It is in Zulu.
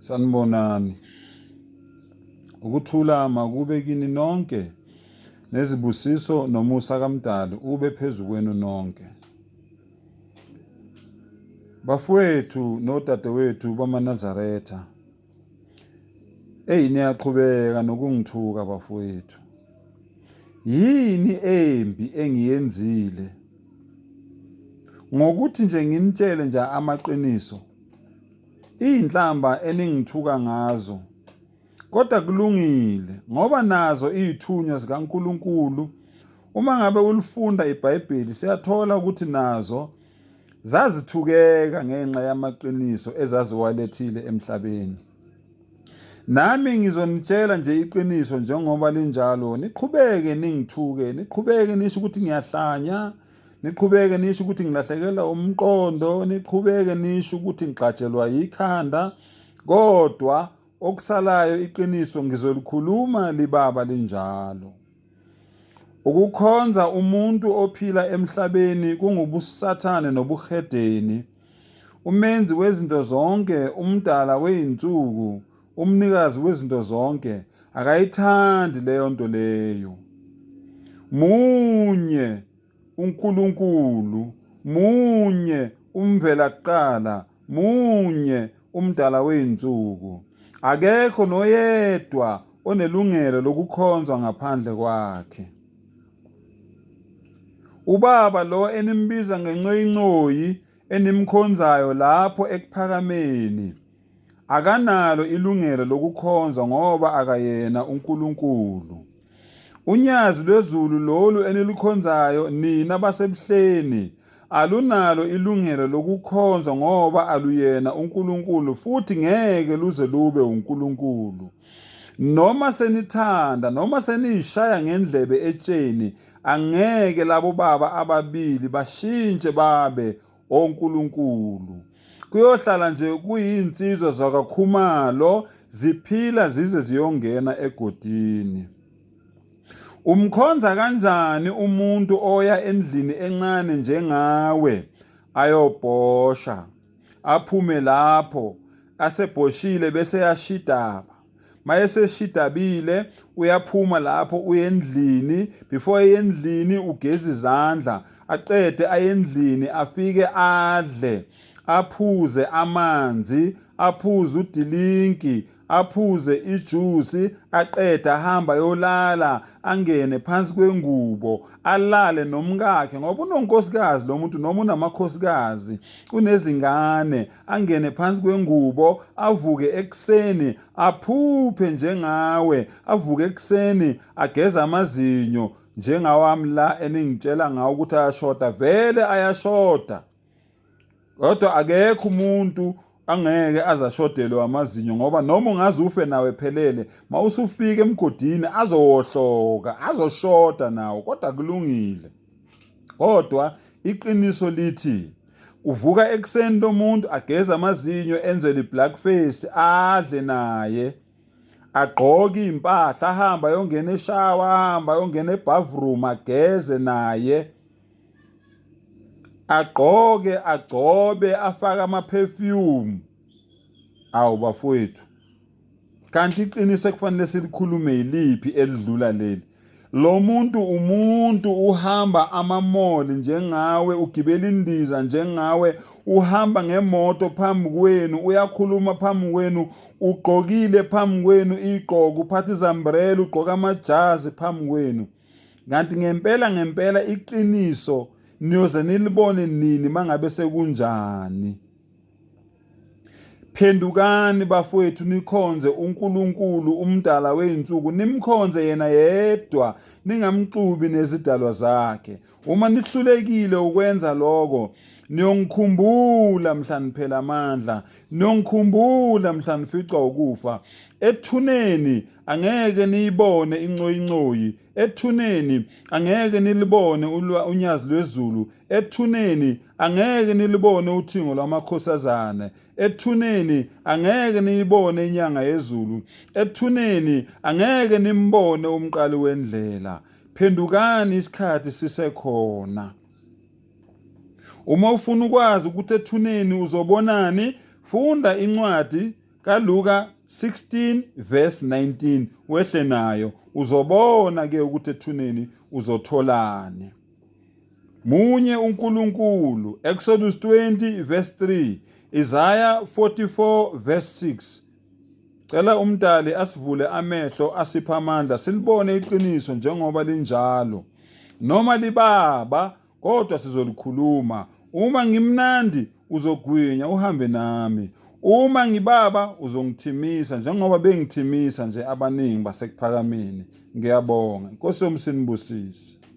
Sanibonani. Ukuthula makube kini nonke, nezibusiso nomusa kaMdali ube phezu kwenu nonke. Bafowethu nodadewethu bamaNazaretha. Niyaqhubeka nokungithuka bafowethu. Yini embi engiyenzile? Ngokuthi nje nginitshele nje amaqiniso. Inhlamba eningithuka ngazo. Kodwa kulungile ngoba nazo izithunywa zikaNkuluNkulu. Uma ngabe ulifunda iBhayibheli siyathola ukuthi nazo zazithukeka ngenxa yamaqiniso ezaziwalethile emhlabeni. Nami ngizonitshela nje iqiniso njengoba linjalo, niqhubeke ningithuke, niqhubeke nisho ukuthi ngiyahlanya, niqhubeke nisho ukuthi ngilahlekelwa umqondo, niqhubeke nisho ukuthi ngiqatshelwa yikhanda, kodwa okusalayo iqiniso ngizolikhuluma libaba linjalo. Ukukhonza umuntu ophila emhlabeni kungubusathane nobuhedeni. Umenzi wezinto zonke, umdala weyinsuku, umnikazi wezinto zonke, akayithandi leyo nto leyo. Munye uNkulunkulu, munye umvela kuqala, munye umdala weyinsuku. Akekho noyedwa onelungelo lokukhonzwa ngaphandle kwakhe. Ubaba lo enimbiza ngencoyincoyi enimkhonzayo lapho ekuphakameni, akanalo ilungelo lokukhonzwa ngoba akayena uNkulunkulu. Unyazi lwezulu lolu enilikhonzayo nina basebuhleni, alunalo ilungelo lokukhonzwa ngoba aluyena uNkulunkulu futhi ngeke luze lube uNkulunkulu. Noma senithanda, noma senishaya ngendlebe etsheni, angeke labo baba ababili bashintshe babe oNkulunkulu. Kuyohlala nje kuyinsizwa zakakhumalo ziphila zize ziyongena egodini. Umkhonza kanjani umuntu oya endlini encane njengawe ayobhosha, aphume lapho asebhoshile bese yashidaba? Mayeseshidabile uyaphuma lapho uyendlini, before eyendlini ugeza izandla, aqede ayendlini afike adle, aphuze amanzi, aphuze udilinki, aphuze ijusi, aqeda ahamba yolala, angene phansi kwengubo, alale nomkakhe ngoba unonkosikazi lo muntu noma unamakhosikazi, unezingane, angene phansi kwengubo, avuke ekseni, aphuphe njengawe, avuke ekseni, ageza amazinyo njengawami la eningitshela ngawo ukuthi ayashoda, vele ayashoda. Kodwa akekho umuntu angeke azashodelwe amazinyo ngoba noma ungaze ufe nawe phelele, mawusufika emgodini azowohloka, azoshoda nawo, kodwa kulungile. Kodwa iqiniso lithi uvuka ekseni lo muntu ageza amazinyo, enze li-black face, adle naye, agqoke impahla, ahamba yongena eshawa, ahamba yongena ebathroom, ageze naye, agqoke, agcobe, afake ama-perfume. Awu bafowethu, kanti iqiniso ekufanele silikhulume yiliphi elidlula leli? Lo muntu umuntu, uhamba amamoli njengawe, ugibela indiza njengawe, uhamba ngemoto phambi kwenu, uyakhuluma phambi kwenu, ugqokile phambi kwenu igqoko, uphatha izambrela, ugqoka amajazi phambi kwenu. Kanti ngempela iqiniso niyoze nilibone nini mangabe sekunjani? Phendukani bafowethu, nikhonze uNkulunkulu umdala weyinsuku, nimkhonze yena yedwa, ningamxubi nezidalwa zakhe. Uma nihlulekile ukwenza lokho, niyongikhumbula mhla niphela amandla, niyongikhumbula mhla nificwa ukufa. Ethuneni angeke niyibone incoyincoyi, ethuneni angeke nilibone unyazi lwezulu, ethuneni angeke nilibone uthingo lwamakhosazana, ethuneni angeke niyibone inyanga yezulu, ethuneni angeke nimbone umqali wendlela. Phendukani isikhathi sisekhona. Uma ufuna ukwazi ukuthi ethuneni uzobonani, funda incwadi kaLuka 16 verse 19 wehle nayo uzobona ke ukuthi ethuneni uzotholani. Munye uNkulunkulu, Exodus 20 verse 3, Isaiah 44 verse 6. Cela umdali asivule amehlo asipha amandla silibone iqiniso njengoba linjalo. Noma libaba kodwa sizolikhuluma. Uma ngimnandi uzogwinya uhambe nami. Uma ngibaba uzongithimisa njengoba bengithimisa nje abaningi basekuphakameni. Ngiyabonga. Inkosi yomsinibusise.